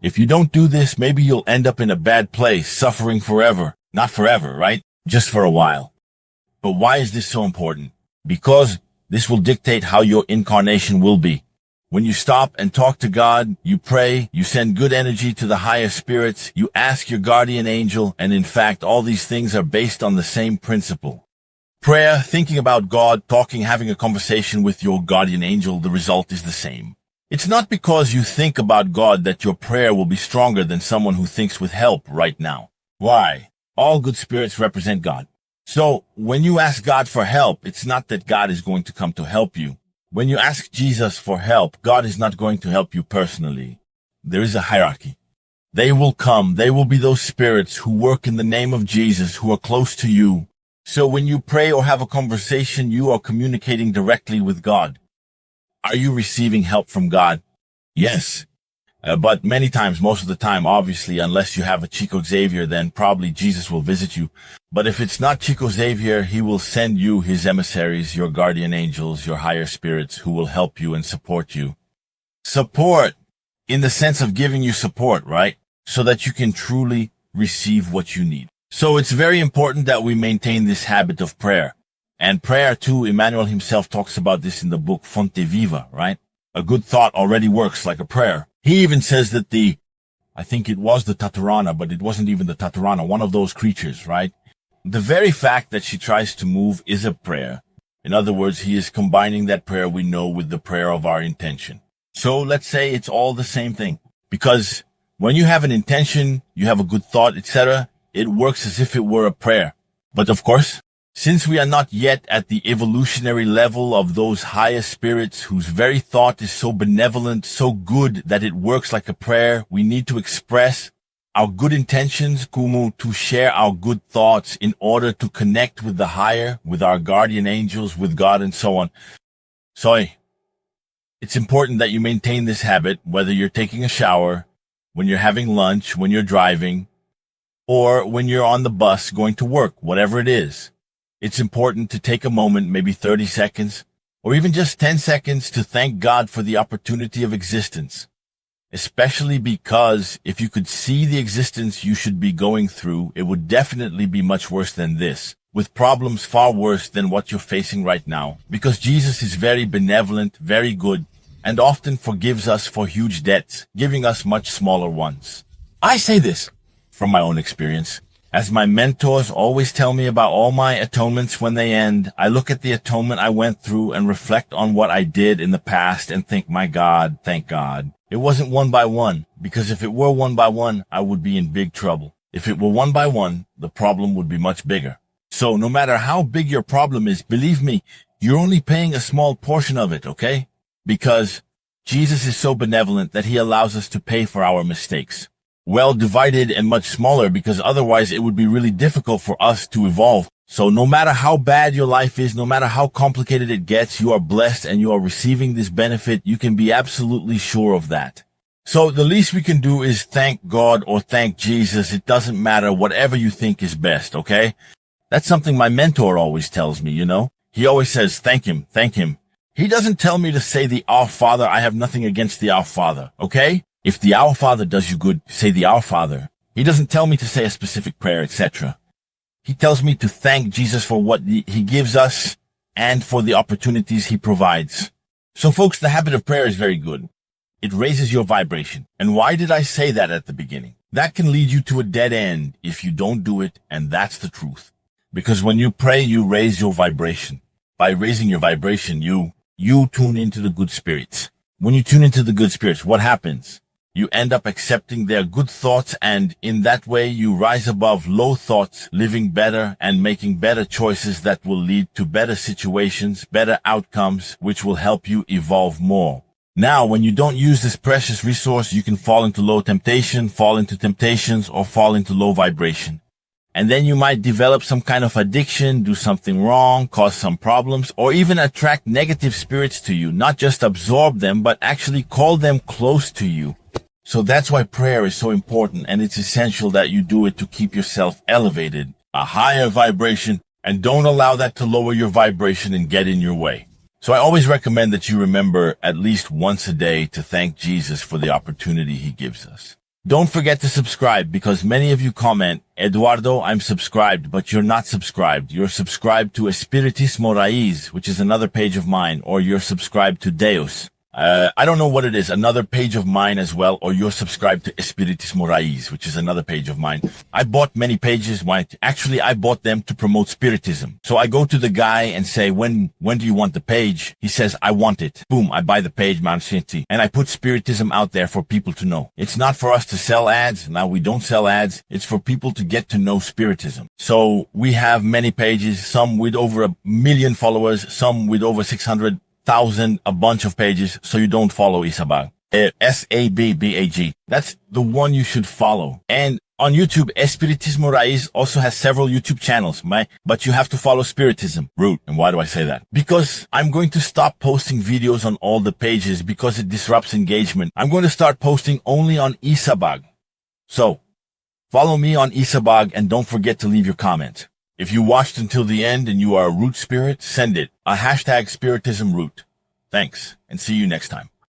If you don't do this, maybe you'll end up in a bad place, suffering forever. Not forever, right? Just for a while. But why is this so important? Because this will dictate how your incarnation will be. When you stop and talk to God, you pray, you send good energy to the higher spirits, you ask your guardian angel, and in fact, all these things are based on the same principle. Prayer, thinking about God, talking, having a conversation with your guardian angel, the result is the same. It's not because you think about God that your prayer will be stronger than someone who thinks with help right now. Why? All good spirits represent God. So, when you ask God for help, it's not that God is going to come to help you. When you ask Jesus for help, God is not going to help you personally. There is a hierarchy. They will come. They will be those spirits who work in the name of Jesus, who are close to you. So when you pray or have a conversation, you are communicating directly with God. Are you receiving help from God? Yes. But many times, most of the time, obviously, unless you have a Chico Xavier, then probably Jesus will visit you. But if it's not Chico Xavier, he will send you his emissaries, your guardian angels, your higher spirits, who will help you and support you. Support, in the sense of giving you support, right? So that you can truly receive what you need. So it's very important that we maintain this habit of prayer. And prayer, too, Emmanuel himself talks about this in the book Fonte Viva, right? A good thought already works like a prayer. He even says that I think it was the Tatarana, but it wasn't even the Tatarana, one of those creatures, right? The very fact that she tries to move is a prayer. In other words, he is combining that prayer we know with the prayer of our intention. So let's say it's all the same thing. Because when you have an intention, you have a good thought, etc., it works as if it were a prayer. But of course, since we are not yet at the evolutionary level of those higher spirits whose very thought is so benevolent, so good that it works like a prayer, we need to express our good intentions, Kumu, to share our good thoughts in order to connect with the higher, with our guardian angels, with God, and so on. So, it's important that you maintain this habit, whether you're taking a shower, when you're having lunch, when you're driving, or when you're on the bus going to work, whatever it is. It's important to take a moment, maybe 30 seconds, or even just 10 seconds to thank God for the opportunity of existence. Especially because if you could see the existence you should be going through, it would definitely be much worse than this, with problems far worse than what you're facing right now. Because Jesus is very benevolent, very good, and often forgives us for huge debts, giving us much smaller ones. I say this from my own experience. As my mentors always tell me about all my atonements when they end, I look at the atonement I went through and reflect on what I did in the past and think, my God, thank God. It wasn't one by one, because if it were one by one, I would be in big trouble. If it were one by one, the problem would be much bigger. So no matter how big your problem is, believe me, you're only paying a small portion of it, okay? Because Jesus is so benevolent that he allows us to pay for our mistakes. Well divided and much smaller, because otherwise it would be really difficult for us to evolve. So no matter how bad your life is, no matter how complicated it gets, you are blessed and you are receiving this benefit. You can be absolutely sure of that. So the least we can do is thank God or thank Jesus. It doesn't matter, whatever you think is best, okay? That's something my mentor always tells me, you know? He always says, thank him, thank him. He doesn't tell me to say the Our Father. I have nothing against the Our Father, okay? If the Our Father does you good, say the Our Father. He doesn't tell me to say a specific prayer, etc. He tells me to thank Jesus for what he gives us and for the opportunities he provides. So folks, the habit of prayer is very good. It raises your vibration. And why did I say that at the beginning? That can lead you to a dead end if you don't do it, and that's the truth. Because when you pray, you raise your vibration. By raising your vibration, you tune into the good spirits. When you tune into the good spirits, what happens? You end up accepting their good thoughts, and in that way you rise above low thoughts, living better and making better choices that will lead to better situations, better outcomes, which will help you evolve more. Now, when you don't use this precious resource, you can fall into low temptation, fall into temptations, or fall into low vibration. And then you might develop some kind of addiction, do something wrong, cause some problems, or even attract negative spirits to you. Not just absorb them, but actually call them close to you. So that's why prayer is so important, and it's essential that you do it to keep yourself elevated, a higher vibration, and don't allow that to lower your vibration and get in your way. So I always recommend that you remember at least once a day to thank Jesus for the opportunity he gives us. Don't forget to subscribe because many of you comment, Eduardo, I'm subscribed, but you're not subscribed. You're subscribed to Espiritismo Raiz, which is another page of mine, or you're subscribed to Deus. I don't know what it is, another page of mine as well, or you're subscribed to Espiritismo Raiz, which is another page of mine. I bought many pages. Actually, I bought them to promote Spiritism. So I go to the guy and say, when do you want the page? He says, I want it. Boom, I buy the page, man, and I put Spiritism out there for people to know. It's not for us to sell ads. Now, we don't sell ads. It's for people to get to know Spiritism. So we have many pages, some with over 1 million followers, some with over 600,000, a bunch of pages, so you don't follow Sabbag. Sabbag. That's the one you should follow. And on YouTube, Espiritismo Raiz also has several YouTube channels, but you have to follow Spiritism. Root. And why do I say that? Because I'm going to stop posting videos on all the pages because it disrupts engagement. I'm going to start posting only on Sabbag. So, follow me on Sabbag and don't forget to leave your comment. If you watched until the end and you are a root spirit, send it. A hashtag Spiritism Root. Thanks, and see you next time.